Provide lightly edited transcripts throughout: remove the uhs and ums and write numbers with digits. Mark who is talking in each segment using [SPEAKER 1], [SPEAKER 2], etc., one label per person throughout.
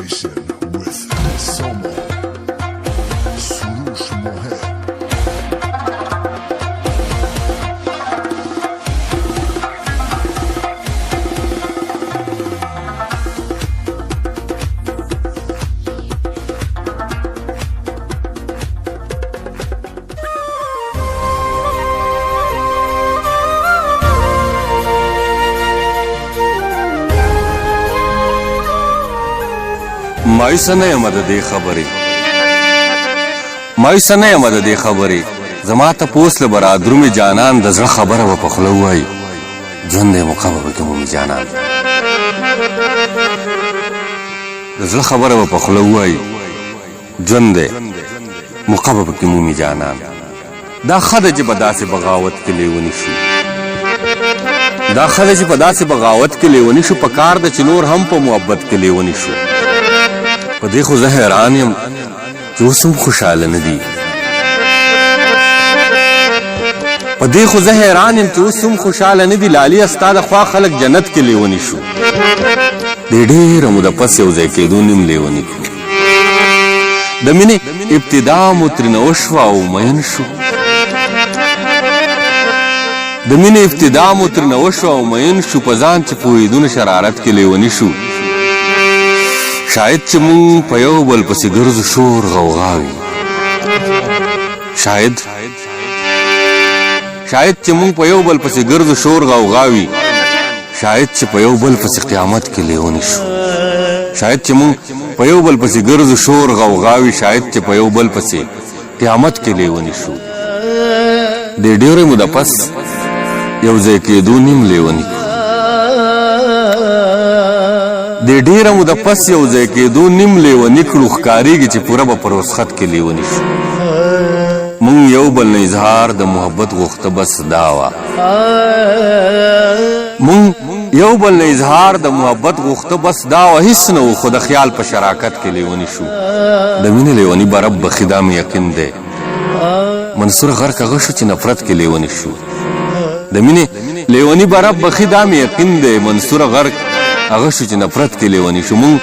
[SPEAKER 1] Station with Samo Surush Mohet.
[SPEAKER 2] مایوسه نه یم د دې خبرې زما تپوس له به را درومې جانان د زړه خبره به په خوله ووایي ژوند دی موقع به پکې مومي جانان د زړه خبره به په خوله ووایي ژوند دی موقع به پکې مومي جانان دا ښه ده چې په داسې بغاوت کې لیوني شو په کار ده چې نور هم په محبت کې لیوني شو په دې خو زه حیران یم چې اوس هم خوشحاله نه دي لالي ستا د خوا خلک جنت کې لیوني شو د ډېره موده پس یو ځای کېدو نیم لیوني کړو د مینې ابتدا مو ترېنه وشوه او مین شو په ځان چې پوهېدو نه شرارت کې لیوني شو شاید چې مونږ په یو بل پسې ګرځو شور غوغاوي شاید چې مونږ په یو بل پسې قیامت کې لیوني شو شاید چې په یو بل پسې قیامت کې لیوني شو د ډېرې موده پس یو ځای کېدو نیم لیوني کړو ښکارېږي چې پوره به په رسخت کې لیوني شو مونږ یو بل نه اظهار د محبت غوښته بس دا وه هېڅ نه و خو د خیال په شراکت کې لیوني شو د مینې لیوني به رب بخي دا مې یقین دی منصور غرق هغه شو چې نفرت کې لیوني شو مونږ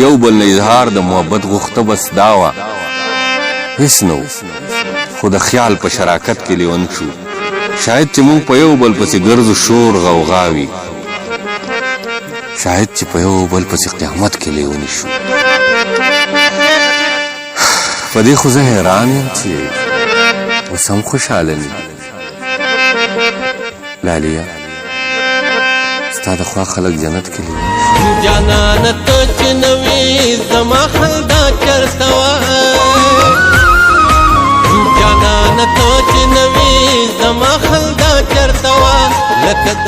[SPEAKER 2] یو بل نه اظهار د محبت غوښته بس دا وه هېڅ نه و خو د خیال په شراکت کې لیوني شو شاید چې مونږ په یو بل پسې ګرځو شور غوغاوي شاید چې په یو بل پسې قیامت کې لیوني شو په دې خو زه حیران یم چې اوس هم خوشحاله نه دي لاليه ستا د خوا خلک جنت کې لیوني
[SPEAKER 3] جانانه ته چې نه وې زما خندا چېرته وه لکه د